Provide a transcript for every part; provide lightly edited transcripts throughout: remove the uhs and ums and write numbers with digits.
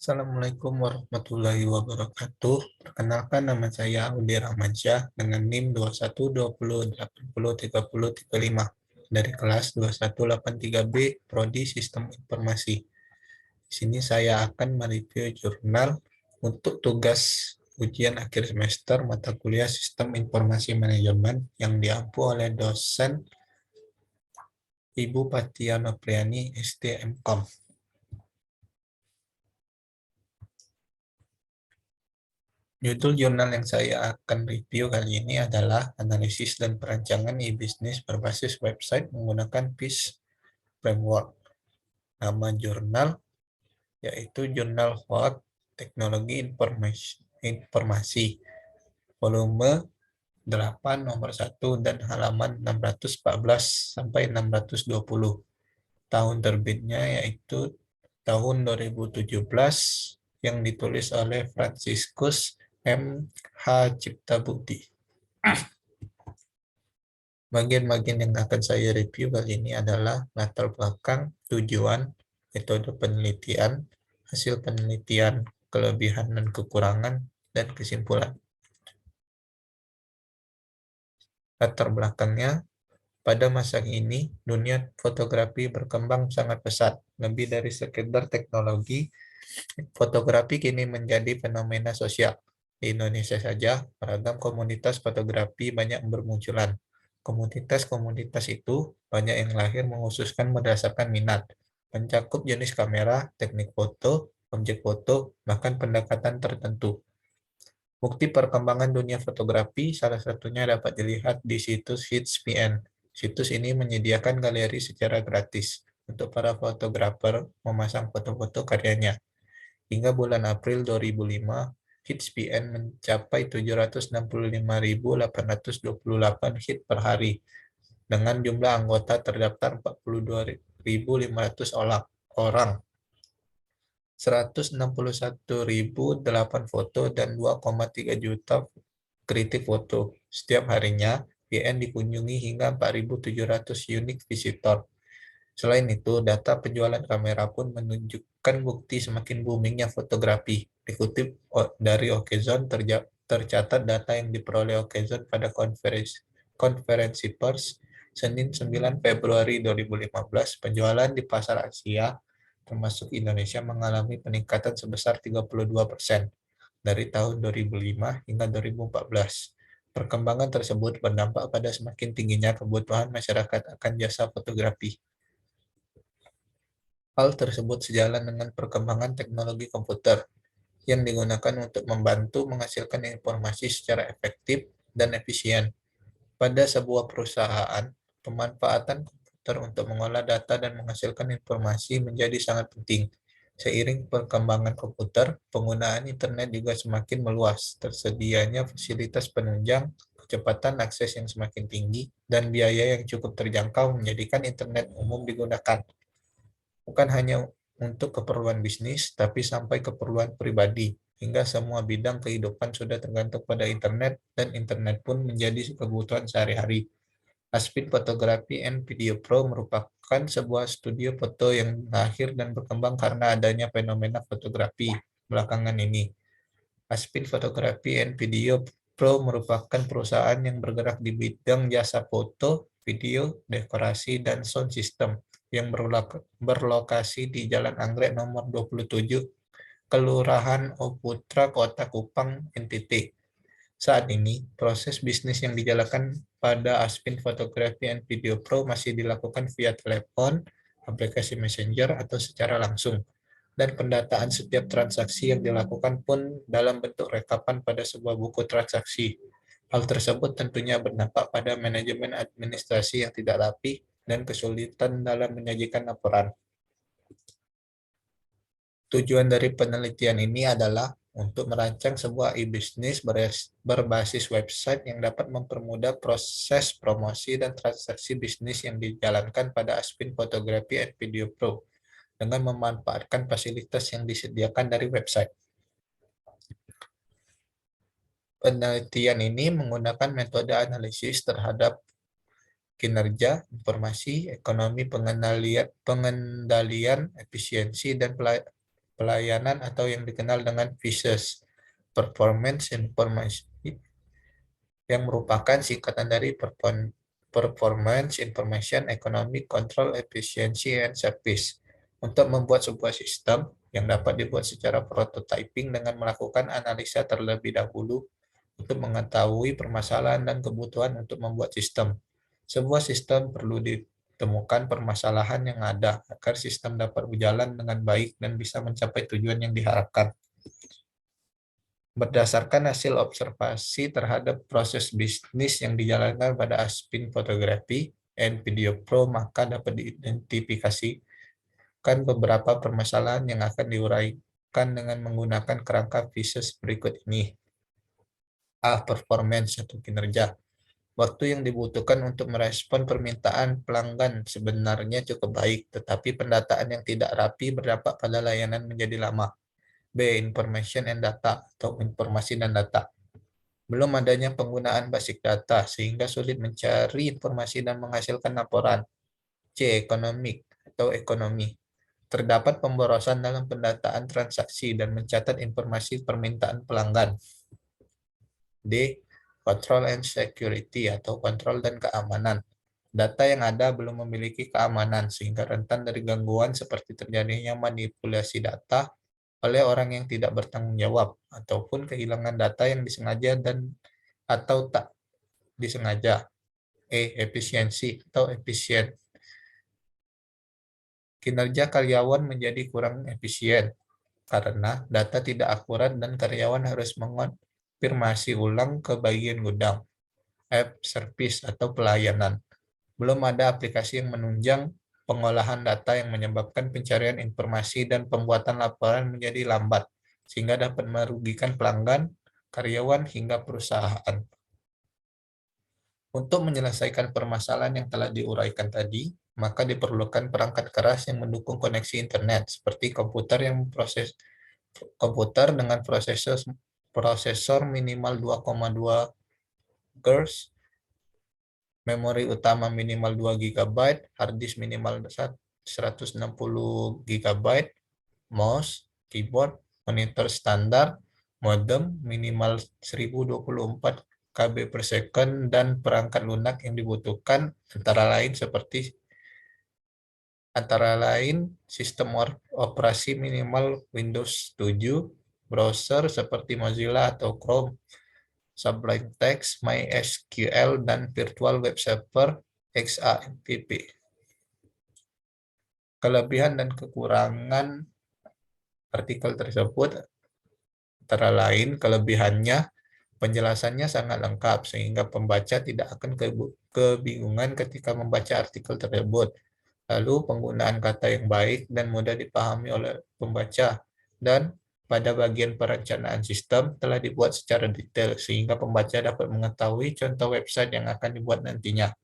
Assalamualaikum warahmatullahi wabarakatuh. Perkenalkan, nama saya Audi Rahmansyah dengan NIM 2120803035 dari kelas 2183B Prodi Sistem Informasi. Di sini saya akan mereview jurnal untuk tugas ujian akhir semester mata kuliah Sistem Informasi Manajemen yang diampu oleh dosen Ibu Patia Nopriani, STMKOM. Judul jurnal yang saya akan review kali ini adalah Analisis dan Perancangan e-Business berbasis website menggunakan PIS Framework. Nama jurnal yaitu Jurnal World Teknologi Informasi, volume 8 nomor 1 dan halaman 614 sampai 620. Tahun terbitnya yaitu tahun 2017 yang ditulis oleh Franciscus M. H. Ciptabukti. Bagian-bagian yang akan saya review kali ini adalah latar belakang, tujuan, metode penelitian, hasil penelitian, kelebihan dan kekurangan, dan kesimpulan. Latar belakangnya, pada masa ini, dunia fotografi berkembang sangat pesat. Lebih dari sekedar teknologi, fotografi kini menjadi fenomena sosial. Di Indonesia saja, beragam komunitas fotografi banyak bermunculan. Komunitas-komunitas itu banyak yang lahir mengkhususkan berdasarkan minat, mencakup jenis kamera, teknik foto, objek foto, bahkan pendekatan tertentu. Bukti perkembangan dunia fotografi salah satunya dapat dilihat di situs HitsPN. Situs ini menyediakan galeri secara gratis untuk para fotografer memasang foto-foto karyanya. Hingga bulan April 2005, HitsPN mencapai 765.828 hit per hari, dengan jumlah anggota terdaftar 42.500 orang, 161.008 foto, dan 2,3 juta kritik foto. Setiap harinya, PN dikunjungi hingga 4.700 unique visitor. Selain itu, data penjualan kamera pun menunjukkan bukti semakin boomingnya fotografi. Dikutip dari Okezone, tercatat data yang diperoleh Okezone pada konferensi pers Senin 9 Februari 2015, penjualan di pasar Asia, termasuk Indonesia, mengalami peningkatan sebesar 32% dari tahun 2005 hingga 2014. Perkembangan tersebut berdampak pada semakin tingginya kebutuhan masyarakat akan jasa fotografi. Hal tersebut sejalan dengan perkembangan teknologi komputer yang digunakan untuk membantu menghasilkan informasi secara efektif dan efisien. Pada sebuah perusahaan, pemanfaatan komputer untuk mengolah data dan menghasilkan informasi menjadi sangat penting. Seiring perkembangan komputer, penggunaan internet juga semakin meluas. Tersedianya fasilitas penunjang, kecepatan akses yang semakin tinggi, dan biaya yang cukup terjangkau menjadikan internet umum digunakan. Bukan hanya untuk keperluan bisnis, tapi sampai keperluan pribadi, hingga semua bidang kehidupan sudah tergantung pada internet, dan internet pun menjadi kebutuhan sehari-hari. Aspin Photography and Video Pro merupakan sebuah studio foto yang lahir dan berkembang karena adanya fenomena fotografi belakangan ini. Aspin Photography and Video Pro merupakan perusahaan yang bergerak di bidang jasa foto, video, dekorasi, dan sound system yang berlokasi di Jalan Anggrek nomor 27, Kelurahan Oputra, Kota Kupang, NTT. Saat ini, proses bisnis yang dijalankan pada Aspin Photography and Video Pro masih dilakukan via telepon, aplikasi Messenger, atau secara langsung. Dan pendataan setiap transaksi yang dilakukan pun dalam bentuk rekapan pada sebuah buku transaksi. Hal tersebut tentunya berdampak pada manajemen administrasi yang tidak rapi dan kesulitan dalam menyajikan laporan. Tujuan dari penelitian ini adalah untuk merancang sebuah e-business berbasis website yang dapat mempermudah proses promosi dan transaksi bisnis yang dijalankan pada Aspin Photography and Video Pro dengan memanfaatkan fasilitas yang disediakan dari website. Penelitian ini menggunakan metode analisis terhadap kinerja, informasi, ekonomi, pengendalian, efisiensi, dan pelayanan atau yang dikenal dengan PISA, Performance Information, yang merupakan singkatan dari Performance Information Economic Control Efficiency and Service. Untuk membuat sebuah sistem yang dapat dibuat secara prototyping dengan melakukan analisa terlebih dahulu untuk mengetahui permasalahan dan kebutuhan untuk membuat sistem. Sebuah sistem perlu ditemukan permasalahan yang ada agar sistem dapat berjalan dengan baik dan bisa mencapai tujuan yang diharapkan. Berdasarkan hasil observasi terhadap proses bisnis yang dijalankan pada Aspin Photography and Video Pro, maka dapat diidentifikasikan beberapa permasalahan yang akan diuraikan dengan menggunakan kerangka PISA berikut ini. A. Performance atau kinerja. Waktu yang dibutuhkan untuk merespon permintaan pelanggan sebenarnya cukup baik, tetapi pendataan yang tidak rapi berdampak pada layanan menjadi lama. B. Information and data atau informasi dan data. Belum adanya penggunaan basic data sehingga sulit mencari informasi dan menghasilkan laporan. C. Economic atau ekonomi. Terdapat pemborosan dalam pendataan transaksi dan mencatat informasi permintaan pelanggan. D. Control and security atau kontrol dan keamanan. Data yang ada belum memiliki keamanan sehingga rentan dari gangguan seperti terjadinya manipulasi data oleh orang yang tidak bertanggung jawab, ataupun kehilangan data yang disengaja dan atau tak disengaja. E. Efisiensi atau efisien. Kinerja karyawan menjadi kurang efisien karena data tidak akurat dan karyawan harus mengonfirmasi ulang ke bagian gudang. F. Service atau pelayanan. Belum ada aplikasi yang menunjang pengolahan data yang menyebabkan pencarian informasi dan pembuatan laporan menjadi lambat, sehingga dapat merugikan pelanggan, karyawan, hingga perusahaan. Untuk menyelesaikan permasalahan yang telah diuraikan tadi, maka diperlukan perangkat keras yang mendukung koneksi internet, seperti komputer dengan prosesor minimal 2,2 GHz, memori utama minimal 2 GB, hard disk minimal 160 GB, mouse, keyboard, monitor standar, modem minimal 1024 KB per second, dan perangkat lunak yang dibutuhkan antara lain sistem operasi minimal Windows 7, browser seperti Mozilla atau Chrome, Sublime Text, MySQL, dan Virtual Web Server XAMPP. Kelebihan dan kekurangan artikel tersebut antara lain kelebihannya, penjelasannya sangat lengkap sehingga pembaca tidak akan kebingungan ketika membaca artikel tersebut. Lalu penggunaan kata yang baik dan mudah dipahami oleh pembaca, dan pada bagian perencanaan sistem telah dibuat secara detail sehingga pembaca dapat mengetahui contoh website yang akan dibuat nantinya.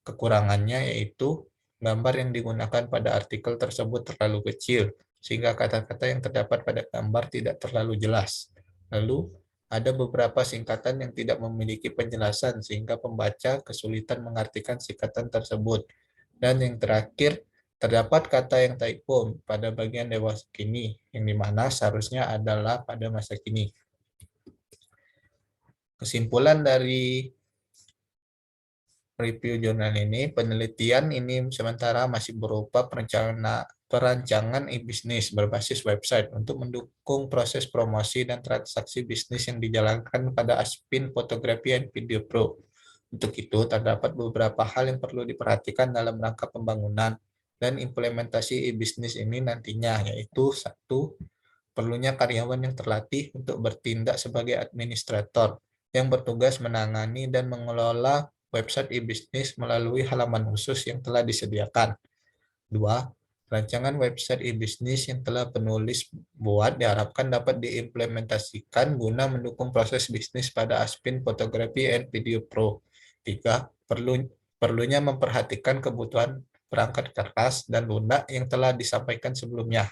Kekurangannya yaitu gambar yang digunakan pada artikel tersebut terlalu kecil sehingga kata-kata yang terdapat pada gambar tidak terlalu jelas. Lalu ada beberapa singkatan yang tidak memiliki penjelasan sehingga pembaca kesulitan mengartikan singkatan tersebut. Dan yang terakhir, terdapat kata yang typo pada bagian dewasa kini, yang dimana seharusnya adalah pada masa kini. Kesimpulan dari review jurnal ini, penelitian ini sementara masih berupa perancangan e-bisnis berbasis website untuk mendukung proses promosi dan transaksi bisnis yang dijalankan pada Aspin Photography and Video Pro. Untuk itu, terdapat beberapa hal yang perlu diperhatikan dalam rangka pembangunan dan implementasi e-bisnis ini nantinya, yaitu 1. Perlunya karyawan yang terlatih untuk bertindak sebagai administrator yang bertugas menangani dan mengelola website e-bisnis melalui halaman khusus yang telah disediakan. 2. Rancangan website e-bisnis yang telah penulis buat diharapkan dapat diimplementasikan guna mendukung proses bisnis pada Aspin Photography and Video Pro. 3. Perlunya memperhatikan kebutuhan perangkat keras dan lunak yang telah disampaikan sebelumnya.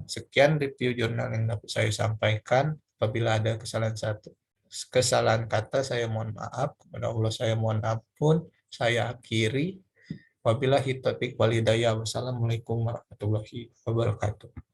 Sekian review jurnal yang dapat saya sampaikan. Apabila ada kesalahan kata, saya mohon maaf. Kepada Allah saya mohon ampun. Saya akhiri. Wabillahi taufiq wal hidayah. Wassalamualaikum warahmatullahi wabarakatuh.